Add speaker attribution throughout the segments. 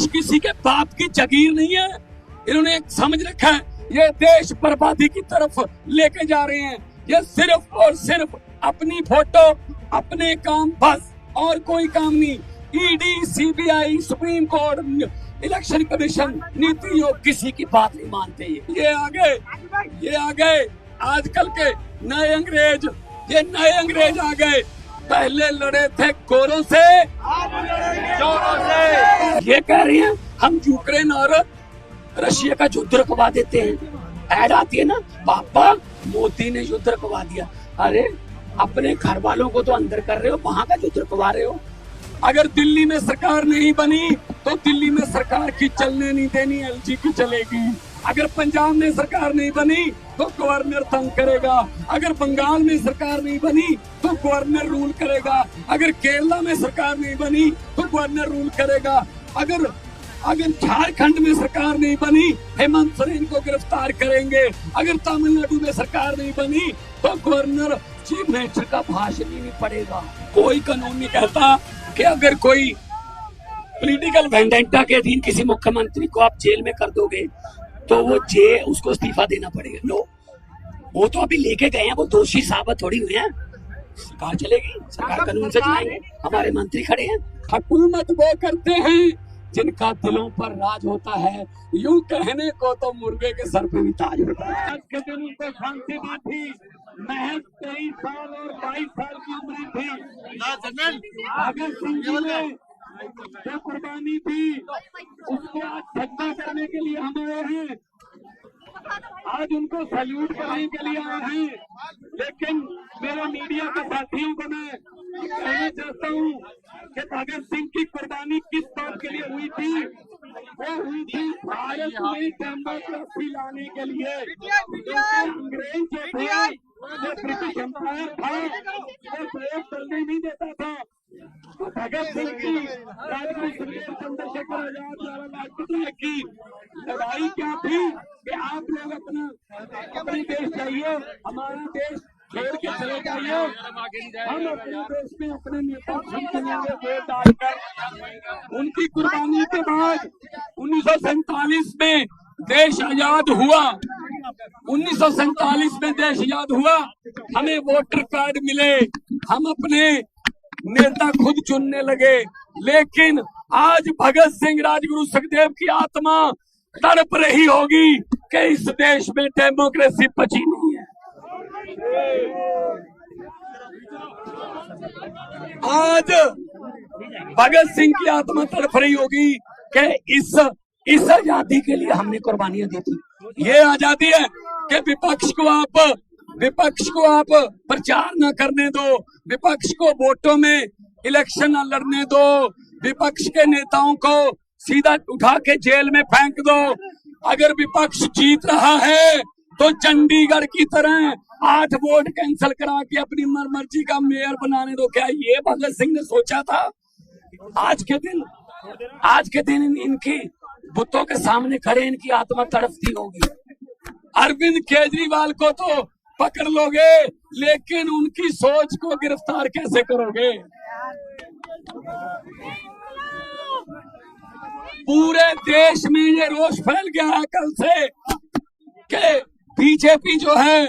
Speaker 1: देश किसी के बाप की जागीर नहीं है। इन्होंने एक समझ रखा है, ये देश बर्बादी की तरफ लेके जा रहे हैं। ये सिर्फ और सिर्फ अपनी फोटो, अपने काम, बस और कोई काम नहीं। ED, CBI, supreme court, election commission, NITI Aayog किसी की बात नहीं मानते। ये आ गए आजकल के नए अंग्रेज। ये नए अंग्रेज आ गए। पहले लड़े थे गोरों से, चोरों से। ये कह रही हैं हम यूक्रेन और रशिया का युद्ध रुकवा देते हैं। ऐड आती है ना, पापा मोदी ने युद्ध रुकवा दिया। अरे अपने घर वालों को तो अंदर कर रहे हो, वहां का युद्ध रुकवा रहे हो। अगर दिल्ली में सरकार नहीं बनी तो दिल्ली में सरकार की चलने नहीं देनी, एलजी की चलेगी। अगर पंजाब में सरकार नहीं बनी तो गवर्नर तंग करेगा। अगर बंगाल में सरकार नहीं बनी तो गवर्नर रूल करेगा। अगर केरला में सरकार नहीं बनी तो गवर्नर रूल करेगा। अगर झारखंड में सरकार नहीं बनी, हेमंत सोरेन को गिरफ्तार करेंगे। अगर तमिलनाडु में सरकार नहीं बनी तो गवर्नर चीफ मिनिस्टर का भाषण ही नहीं पड़ेगा। कोई कानून नहीं कहता कि अगर कोई पॉलिटिकल वेंडेंटा के अधीन किसी मुख्यमंत्री को आप जेल में कर दोगे तो वो उसको इस्तीफा देना पड़ेगा। नो, वो तो अभी लेके गए हैं, वो दोषी साबित थोड़ी हुए हैं। सरकार चलेगी, सरकार कानून से चलाएंगे। हमारे मंत्री खड़े हैं। हुकूमत वो करते हैं जिनका दिलों पर राज होता है। यूं कहने को तो मुर्गे के सर पे भी ताज होता है। आज के दिन उनको फांसी दी थी, महज 23 साल और 22 साल की उम्र थी। भगत सिंह जी ने जो कुर्बानी थी उसको आज सज्जा करने के लिए हम आए हैं। आज उनको सैल्यूट करने के लिए आए हैं। लेकिन मेरे मीडिया के साथियों को मैं कहना चाहता हूँ कि भगत सिंह की कुर्बानी किस बात के लिए हुई थी? वो हुई थी भारत में डेमोक्रेसी लाने के लिए। अंग्रेज जो थे, जो ब्रिटिश एम्पायर था, वो प्रयोग करने नहीं देता था। तो भगत सिंह की, राजगुरु सुखदेव, चंद्रशेखर आजाद, लाला लाजपत राय की लड़ाई क्या थी कि आप लोग अपने देश चाहिए, हमारा देश छोड़ के चले जाइए। हम अपने देश में अपने नेता चुनेंगे वोट डालकर। उनकी कुर्बानी के बाद 1947 में देश आजाद हुआ। 1947 में देश आजाद हुआ। हमें वोटर कार्ड मिले, हम अपने नेता खुद चुनने लगे। लेकिन आज भगत सिंह, राजगुरु सुखदेव की आत्मा तड़प रही होगी कि इस देश में डेमोक्रेसी बची नहीं है। आज भगत सिंह की आत्मा तड़प रही होगी कि इस आजादी के लिए हमने कुर्बानियां दी थी। ये आजादी है कि विपक्ष को आप प्रचार न करने दो, विपक्ष को वोटों में इलेक्शन न लड़ने दो, विपक्ष के नेताओं को सीधा उठा के जेल में फेंक दो। अगर विपक्ष जीत रहा है तो चंडीगढ़ की तरह 8 वोट कैंसिल करा के अपनी मर्जी का मेयर बनाने दो। क्या ये भगत सिंह ने सोचा था? आज के दिन इनकी बुतों के सामने खड़े इनकी आत्मा तड़पती होगी। अरविंद केजरीवाल को तो पकड़ लोगे, लेकिन उनकी सोच को गिरफ्तार कैसे करोगे? पूरे देश में ये रोष फैल गया है कल से कि बीजेपी जो है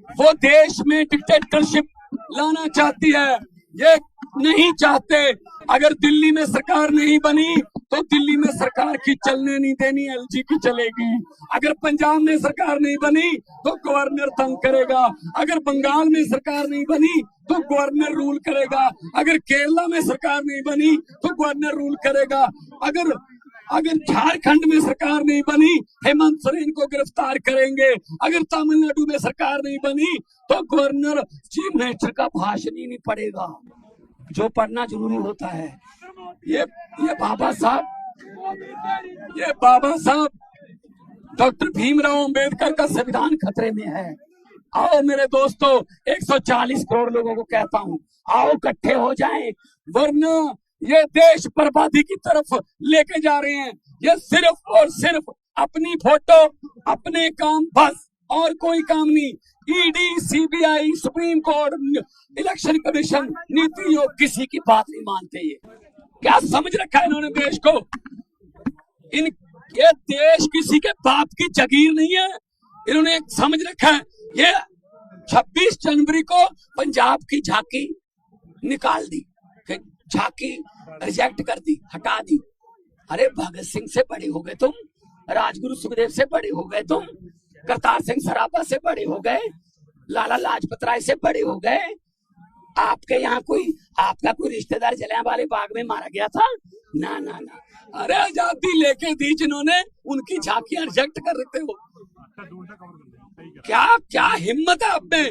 Speaker 1: वो देश में डिक्टेटरशिप लाना चाहती है। ये नहीं चाहते। अगर दिल्ली में सरकार नहीं बनी तो दिल्ली में सरकार की चलने नहीं देनी, एलजी की चलेगी। अगर पंजाब में सरकार नहीं बनी तो गवर्नर तंग करेगा। अगर बंगाल में सरकार नहीं बनी तो गवर्नर रूल करेगा। अगर केरला में सरकार नहीं बनी तो गवर्नर रूल करेगा। अगर झारखंड में सरकार नहीं बनी, हेमंत सोरेन को गिरफ्तार करेंगे। अगर तमिलनाडु में सरकार नहीं बनी तो गवर्नर चीफ मिनिस्टर का भाषण ही नहीं पड़ेगा, जो पढ़ना जरूरी होता है। ये बाबा साहब डॉक्टर भीमराव अंबेडकर का संविधान खतरे में है। आओ मेरे दोस्तों, 140 करोड़ लोगों को कहता हूँ, आओ इकट्ठे हो जाएं, वरना ये देश बर्बादी की तरफ लेके जा रहे हैं। ये सिर्फ और सिर्फ अपनी फोटो, अपने काम, बस और कोई काम नहीं। ED, CBI, supreme court, election commission, NITI Aayog किसी की बात नहीं मानते। ये क्या समझ रखा है इन्होंने देश को? इन ये देश किसी के बाप की जागीर नहीं है। इन्होंने एक समझ रखा है, ये 26 जनवरी को पंजाब की झांकी निकाल दी, झांकी रिजेक्ट कर दी, हटा दी। अरे भगत सिंह से बड़े हो गए तुम, राजगुरु सुखदेव से बड़े हो गए तुम, करतार सिंह सराभा से बड़े हो गए, लाला लाजपत राय से बड़े हो गए। आपके यहाँ आपका कोई रिश्तेदार जलियांवाले बाग में मारा गया था? ना ना ना। अरे आजादी लेके दी जिन्होंने, उनकी झांकियां रिजेक्ट कर रहे हो। क्या क्या हिम्मत है आप में।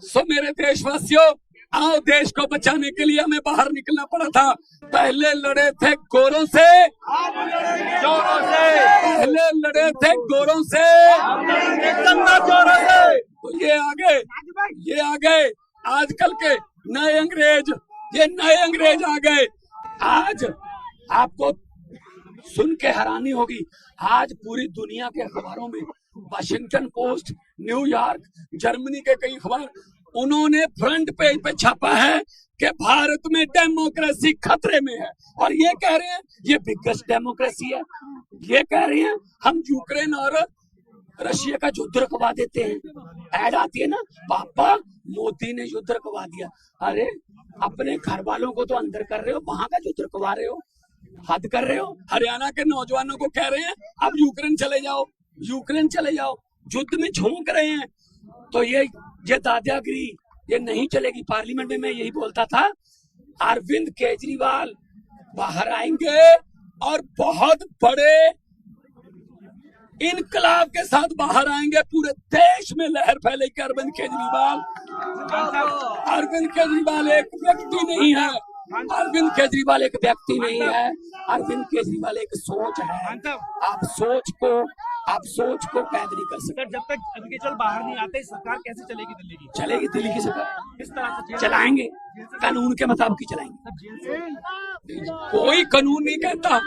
Speaker 1: सो मेरे देशवासियों, आओ, देश को बचाने के लिए हमें बाहर निकलना पड़ा था। पहले लड़े थे गोरों से, चोरों से, पहले लड़े थे गोरों से, चोरों से, तो ये आ गए आजकल के नए अंग्रेज, ये नए अंग्रेज आ गए। आज आपको सुन के हैरानी होगी, आज पूरी दुनिया के अखबारों में, वाशिंगटन पोस्ट, न्यूयॉर्क, जर्मनी के कई अखबार, उन्होंने फ्रंट पेज पे छापा है कि भारत में डेमोक्रेसी खतरे में है। और ये कह रहे हैं ये बिगेस्ट डेमोक्रेसी है। ये कह रहे हैं हम यूक्रेन और रशिया का युद्ध रुकवा देते हैं। ऐड आती है ना, पापा मोदी ने युद्ध रुकवा दिया। अरे अपने घर वालों को तो अंदर कर रहे हो, वहां का युद्ध रुकवा रहे हो, हद कर रहे हो। हरियाणा के नौजवानों को कह रहे हैं अब यूक्रेन चले जाओ, यूक्रेन चले जाओ, युद्ध में झोंक रहे हैं। तो ये दादागिरी ये नहीं चलेगी। पार्लियामेंट में मैं यही बोलता था, अरविंद केजरीवाल बाहर आएंगे और बहुत बड़े इनकलाब के साथ बाहर आएंगे, पूरे देश में लहर फैलेगी। अरविंद केजरीवाल एक व्यक्ति नहीं है, अरविंद केजरीवाल एक व्यक्ति नहीं है, अरविंद केजरीवाल एक सोच है। आप सोच को कैद नहीं कर सकते।
Speaker 2: जब तक केजरीवाल बाहर नहीं आते, सरकार कैसे चलेगी दिल्ली की?
Speaker 1: चलेगी दिल्ली की सरकार,
Speaker 2: किस तरह से
Speaker 1: चलाएंगे? कानून के मुताबिक ही चलाएंगे। कोई कानून नहीं कहता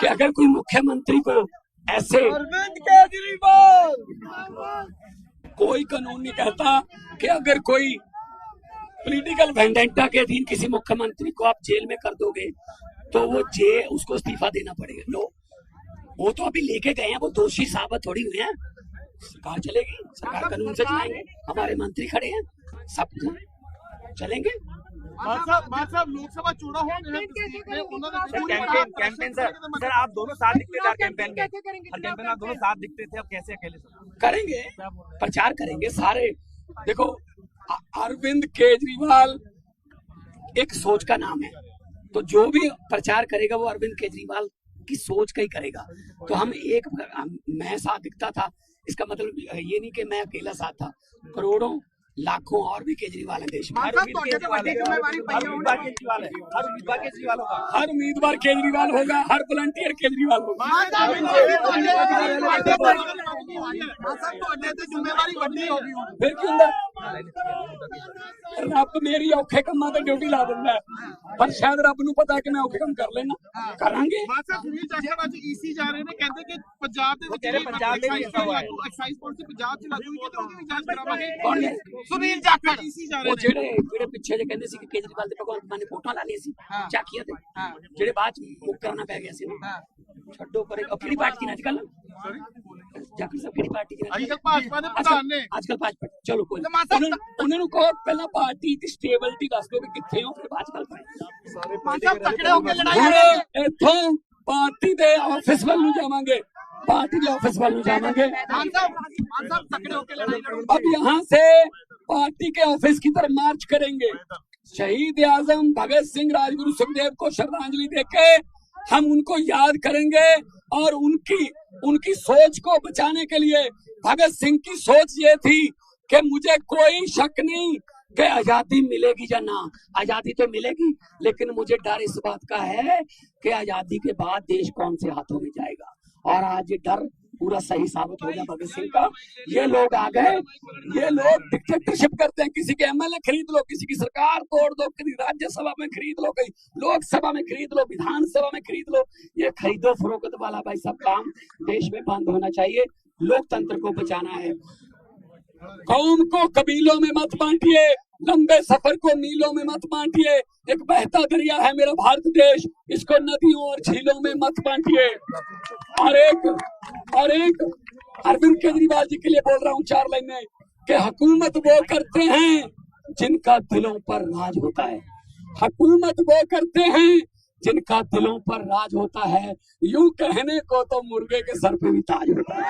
Speaker 1: कि अगर कोई मुख्यमंत्री को ऐसे,
Speaker 2: अरविंद केजरीवाल,
Speaker 1: कोई कानून नहीं कहता कि अगर कोई पॉलिटिकल वेंडेंटा के अधीन किसी मुख्यमंत्री को आप जेल में कर दोगे तो वो उसको इस्तीफा देना पड़ेगा। नो, वो तो अभी लेके गए हैं, वो दोषी साबित थोड़ी हुए हैं। सरकार चलेगी, सरकार कानून से चलाएंगे, हमारे मंत्री खड़े हैं, सब चलेंगे।
Speaker 2: लोकसभा चुनाव कैंपेन सर आप दोनों साथ दिखते थे कैंपेन में, कैंपेन आप दोनों साथ दिखते थे, अब कैसे अकेले
Speaker 1: करेंगे? प्रचार करेंगे सारे। देखो, अरविंद केजरीवाल एक सोच का नाम है, तो जो भी प्रचार करेगा वो अरविंद केजरीवाल की सोच का ही करेगा। तो मैं साथ दिखता था, इसका मतलब ये नहीं कि मैं अकेला साथ था, करोड़ों लाखों और भी केजरीवाल है देश में। हर उम्मीदवार केजरीवाल होगा, हर वॉलंटियर केजरीवाल होगा। फिर क्यों रब मेरी औखे कम्मा ते ड्यूटी ला दिंदा है, पर शायद रब नूं पता है कि मैं औखे कम कर लेना, करांगे।
Speaker 2: सुनील जाखड़ ਅੱਜ ਈਸੀ ਜਾ ਰਹੇ ਨੇ, ਕਹਿੰਦੇ ਕਿ ਪੰਜਾਬ ਦੇ ਵਿੱਚ ਐਕਸਾਈਜ਼ ਪਾਲਿਸੀ ਪੰਜਾਬ ਚ ਲਾਗੂ ਹੋਈ ਤੇ ਉਹਦੀ ਵੀ ਜਾਂਚ ਕਰਾਵਾਂਗੇ। ਸੁਨੀਲ ਜਾਖੜ ਈਸੀ ਜਾ ਰਹੇ ਨੇ,
Speaker 1: ਜਿਹੜੇ ਪਿੱਛੇ ਜੇ ਕਹਿੰਦੇ ਸੀ ਕਿ ਕੇਜਰੀਵਾਲ ਦੇ ਭਗਵੰਤ ਮਾਨ ਨੇ ਫੋਟੋਆਂ ਲਾ ਲਈਆਂ ਸੀ ਝਾਕੀਆਂ ਤੇ, ਜਿਹੜੇ ਬਾਅਦ ਚ ਮੁੱਕ ਕਰਨਾ ਪੈ ਗਿਆ ਸੀ ਨਾ, ਛੱਡੋ ਪਰੇ। ਕਿਹੜੀ ਪਾਰਟੀ ਨੇ ਅੱਜਕੱਲ? ਜਾਖੜ ਸਾਹਿਬ ਕਿਹੜੀ ਪਾਰਟੀ ਦੇ?
Speaker 2: ਅੱਜਕੱਲ ਭਾਜਪਾ ਦੇ ਪ੍ਰਧਾਨ ਨੇ।
Speaker 1: ਅੱਜਕੱਲ ਭਾਜਪਾ, ਚਲੋ ਕੋਈ ਉਹਨਾਂ ਨੂੰ ਕਹੋ ਪਹਿਲਾਂ ਪਾਰਟੀ ਦੀ ਸਟੇਬਿਲਿਟੀ ਦੱਸ ਦਿਓ ਕਿ ਕਿੱਥੇ ਹੋ, ਫਿਰ ਬਾਅਦ ਚ ਗੱਲ ਕਰਾਂਗੇ।
Speaker 2: ਤਕੜੇ ਹੋ ਕੇ ਲੜਾਈ
Speaker 1: ਇੱਥੋਂ पार्टी के ऑफिस वाल जावांगे, पार्टी के ऑफिस वाल जावांगे। अब यहाँ से पार्टी के ऑफिस की तरफ मार्च करेंगे। शहीद आजम भगत सिंह, राजगुरु सुखदेव को श्रद्धांजलि देके हम उनको याद करेंगे और उनकी सोच को बचाने के लिए। भगत सिंह की सोच ये थी कि मुझे कोई शक नहीं कि आजादी मिलेगी या ना, आजादी तो मिलेगी, लेकिन मुझे डर इस बात का है कि आजादी के बाद देश कौन से हाथों में जाएगा। और आज ये डर पूरा सही साबित हो गया भगत सिंह का। ये लोग आ गए, ये लोग डिक्टेटरशिप करते हैं, किसी के एमएलए खरीद लो, किसी की सरकार तोड़ दो, किसी राज्यसभा में खरीद लो, कहीं लोकसभा में खरीद लो, विधानसभा में खरीद लो। ये खरीदो फरोख्त वाला भाई सब काम देश में बंद होना चाहिए। लोकतंत्र को बचाना है। कौम को कबीलों में मत बांटिए, लंबे सफर को मीलों में मत बांटिए। एक बहता दरिया है मेरा भारत देश, इसको नदियों और झीलों में मत बांटिए। और एक अरविंद केजरीवाल जी के लिए बोल रहा हूँ 4 लाइनें कि हुकूमत वो करते हैं जिनका दिलों पर राज होता है। हुकूमत वो करते हैं जिनका दिलों पर राज होता है। यूं कहने को तो मुर्गे के सर पे भी ताज होता है।